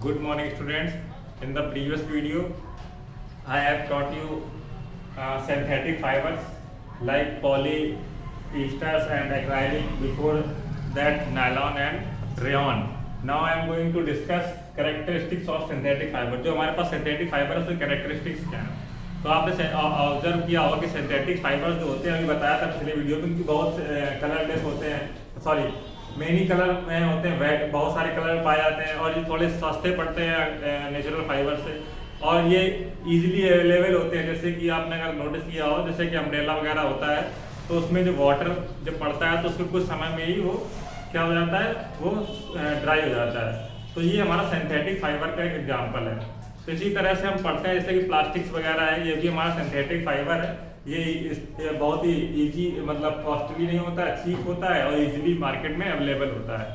Good morning, students. In the previous video, I have taught you synthetic fibers like polyesters and acrylic. Before that, nylon and rayon. Now I am going to discuss characteristics of synthetic fiber. जो हमारे पास synthetic fiber है उसके characteristics क्या है? तो आपने observe किया होगा कि सिंथेटिक फाइबर्स जो होते हैं, अभी बताया था पिछले वीडियो में, उनकी बहुत कलरलेस होते हैं, सॉरी मेनी कलर में होते हैं, बहुत सारे कलर पाए जाते हैं और ये थोड़े सस्ते पड़ते हैं नेचुरल फाइबर से, और ये इजीली अवेलेबल होते हैं। जैसे कि आपने अगर नोटिस किया हो, जैसे कि अम्ब्रेला वगैरह होता है तो उसमें जो वाटर जब पड़ता है तो उसके कुछ समय में ही वो क्या हो जाता है, वो ड्राई हो जाता है। तो ये हमारा सिंथेटिक फाइबर का एक एग्जाम्पल है। तो इसी तरह से हम पढ़ते हैं जैसे कि प्लास्टिक्स वगैरह है, ये भी हमारा सिंथेटिक फाइबर है। ये बहुत ही इजी, मतलब कॉस्टली नहीं होता है, चीप होता है और इजीली मार्केट में अवेलेबल होता है।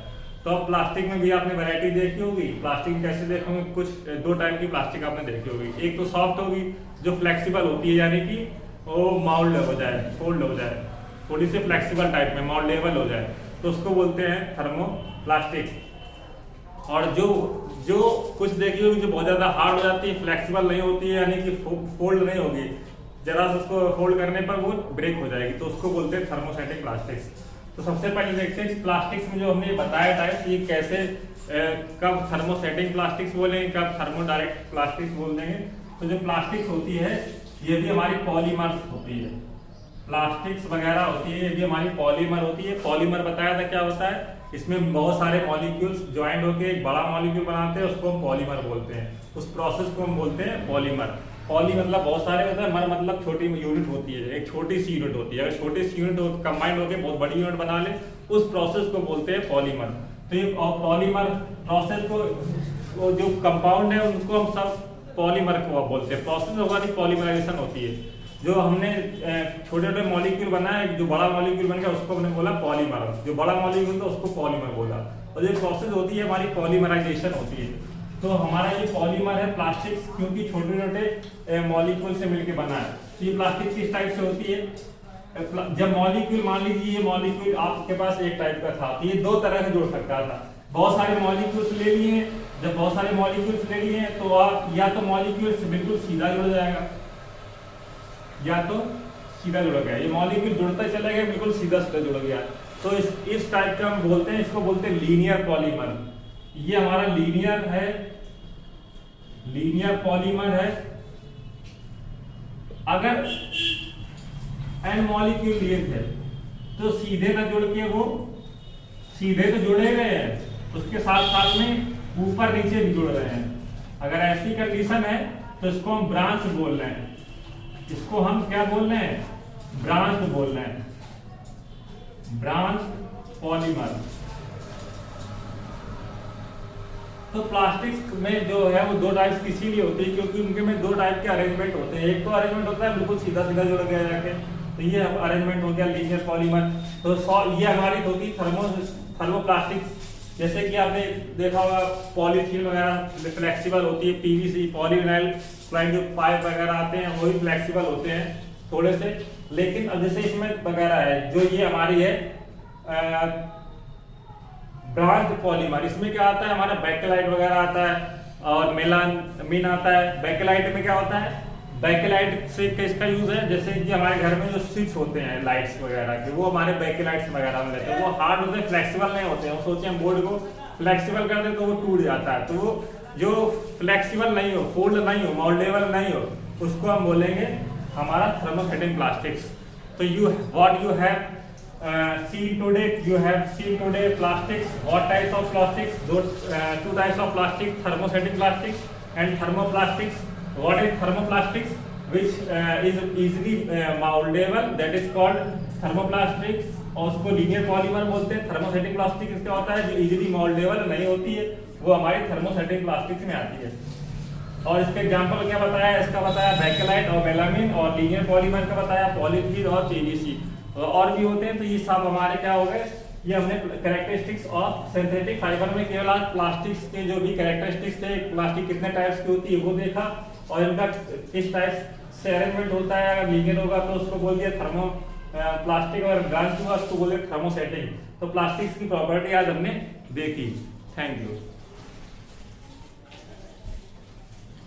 तो अब प्लास्टिक में भी आपने वैरायटी देखी होगी। प्लास्टिक कैसे देखोगे, कुछ दो टाइप की प्लास्टिक आपने देखी होगी। एक तो सॉफ्ट होगी जो फ्लेक्सिबल होती है, यानी कि वो माउल्ड हो जाए, फोल्ड हो जाए, थोड़ी सी फ्लेक्सिबल टाइप में मोल्डेबल हो जाए, तो उसको बोलते हैं थर्मोप्लास्टिक। और जो कुछ देखी होगी जो बहुत ज़्यादा हार्ड हो जाती है, फ्लेक्सिबल नहीं होती है, यानी कि फोल्ड नहीं होगी, जरा सा उसको फोल्ड करने पर वो ब्रेक हो जाएगी, तो उसको बोलते हैं थर्मोस्टेटिक प्लास्टिक्स। तो सबसे पहले देखते हैं प्लास्टिक्स में जो हमने बताया टाइप, ये कैसे कब थर्मोस्टेटिक प्लास्टिक्स बोलेंगे, कब थर्मोडायरेक्ट प्लास्टिक्स बोल देंगे। तो जो प्लास्टिक्स होती है ये भी हमारी पॉलीमर्स होती है, प्लास्टिक्स वगैरह होती है, ये भी हमारी पॉलीमर होती है। पॉलीमर बताया था क्या होता है, इसमें बहुत सारे मॉलिक्यूल्स ज्वाइंट होकर एक बड़ा मॉलिक्यूल बनाते हैं, उसको हम पॉलीमर बोलते हैं। उस प्रोसेस को हम बोलते हैं पॉलीमर। पॉली मतलब बहुत सारे होता है, मर मतलब छोटी यूनिट होती है, एक छोटी सी यूनिट होती है। अगर छोटी सी यूनिट कंबाइंड होकर बहुत बड़ी यूनिट बना ले, उस प्रोसेस को बोलते हैं पॉलीमर। तो ये पॉलीमर प्रोसेस को जो कंपाउंड है उनको हम सब पॉलीमर को बोलते हैं। प्रोसेस हमारी पॉलीमराइजेशन होती है। जो हमने छोटे छोटे मॉलिक्यूल बनाए, जो बड़ा मॉलिक्यूल बन गया उसको हमने बोला पॉलीमर, जो बड़ा मॉलिक्यूल था उसको पॉलीमर बोला। और जो प्रोसेस होती है हमारी पॉलीमराइजेशन होती है। तो हमारा ये पॉलीमर है प्लास्टिक्स, क्योंकि छोटे छोटे मॉलिक्यूल से मिलकर बना है। तो ये प्लास्टिक किस टाइप से होती है, जब मॉलिक्यूल, मान लीजिए ये मॉलिक्यूल आपके पास एक टाइप का था, तो ये दो तरह से जुड़ सकता था। बहुत सारे मॉलिक्यूल्स ले लिए, जब बहुत सारे मॉलिक्यूल्स ले लिए तो आप या तो मॉलिक्यूल से बिल्कुल सीधा जुड़ जाएगा, या तो सीधा जुड़ गया, ये मॉलिक्यूल जुड़ता चला गया, बिल्कुल सीधा सीधा जुड़ गया। तो इस टाइप का हम बोलते हैं, इसको बोलते हैं लीनियर पॉलीमर। ये हमारा लीनियर है, लीनियर पॉलीमर है। अगर एन मॉलिक्यूल लिए थे तो सीधे ना जुड़ के, वो सीधे तो जुड़े गए हैं, उसके साथ साथ में ऊपर नीचे भी जुड़ रहे हैं। अगर ऐसी कंडीशन है तो इसको हम ब्रांच बोल रहे हैं, इसको हम क्या बोल रहे हैं, ब्रांच बोल रहे हैं, ब्रांच पॉलीमर। तो प्लास्टिक्स में जो है वो दो टाइप्स इसीलिए होती है क्योंकि उनके में दो टाइप के अरेंजमेंट होते हैं। एक तो अरेंजमेंट होता है बिल्कुल सीधा सीधा जुड़ गया जाके, तो ये अरेंजमेंट हो गया लीनियर पॉलीमर। तो ये हमारी होती थर्मोप्लास्टिक्स। जैसे कि आपने देखा होगा पॉलीथीन वगैरह फ्लेक्सिबल होती है, पीवीसी पॉलीविनाइल क्लाइंट जो पाइप वगैरह आते हैं वही फ्लेक्सिबल होते हैं थोड़े से। लेकिन अब जैसे इसमें वगैरह है, जो ये हमारी है ब्रांच पॉलीमर, इसमें क्या आता है, हमारा बैकेलाइट वगैरह आता है और मेलामीन आता है। बैकेलाइट में क्या होता है, बैकेलाइट से किसका यूज है, जैसे कि हमारे घर में जो स्विच होते हैं लाइट्स वगैरह के, वो हमारे बैकेलाइट्स वगैरह में रहते हैं। वो हार्ड होते हैं, फ्लेक्सिबल नहीं होते हैं। सोचे हम बोर्ड को फ्लेक्सिबल कर दें तो वो टूट जाता है। तो वो जो फ्लेक्सिबल नहीं हो, फोल्ड नहीं हो, मोल्डेबल नहीं हो, उसको हम बोलेंगे हमारा थर्मोस्टेटिक प्लास्टिक्स। तो what you have seen today plastics. What types of plastics? Two types of plastic: thermostatic plastics and thermoplastics. What is thermoplastics? Which is easily moldable, that is called thermoplastics. और उसको linear polymer बोलते हैं। Thermostatic plastic इसका होता है जो easily mouldable नहीं होती है, वो हमारी थर्मोस्टेटिक प्लास्टिक्स में आती है। और इसके एग्जाम्पल क्या बताया, इसका बताया बैकेलाइट और मेलामीन, और लीनियर पॉलीमर का बताया पॉलीथीन और पीवीसी। और भी होते हैं। तो ये सब हमारे क्या हो गए, ये हमने कैरेक्टरिस्टिक्स ऑफ सिंथेटिक फाइबर में केवल आज प्लास्टिक्स के जो भी कैरेक्टरिस्टिक्स थे, प्लास्टिक कितने टाइप्स की होती है वो देखा, और इनका किस टाइप से अरेंजमेंट होता है। अगर लीनियर होगा तो उसको बोल दिया थर्मो प्लास्टिक, और ब्रांच होगा उसको बोल दिया थर्मोसेटिक। तो प्लास्टिक्स की प्रॉपर्टी आज हमने देखी। Thank you.